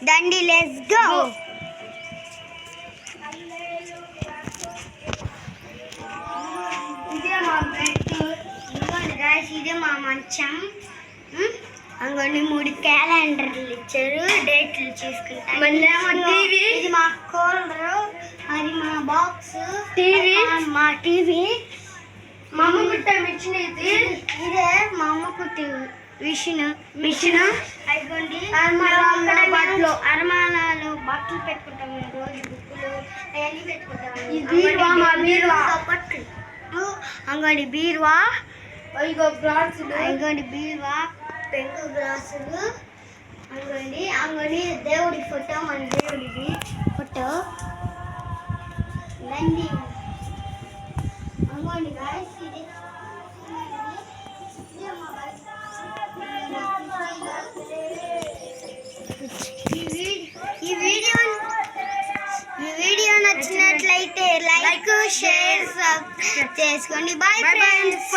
Dandi let's go. ఇదే మా bed, ఇదిగోండి గాయస్, ఇదే మా మంచం. అంగోండి 3 క్యాలెండర్లు ఇచ్చారు, డేట్లు చూసుకుంటాను. ఇది మా కూలరు, అది మా బాక్స్, టీవీ, మా టీవీ, మా అమ్మ కుట్ట మిషన్. ఇదే మా అమ్మ కుట్టి మిషన్. అయిపోండి అరమానాలు బట్టలు పెట్టుకుంటాం, రోజు బుక్కులు అవన్నీ పెట్టుకుంటాం. అంగడి బీరువా, అంగడి బీరువా, పెంకు గ్లాసులు, అంగడి దేవుడి ఫోటో, మన దేవుడిది ఫోటో, నంది. అంగడి గాయస్, ఈ వీడియో నచ్చినట్లయితే లైక్, షేర్, సబ్స్క్రైబ్ చేసుకోండి. Bye friends.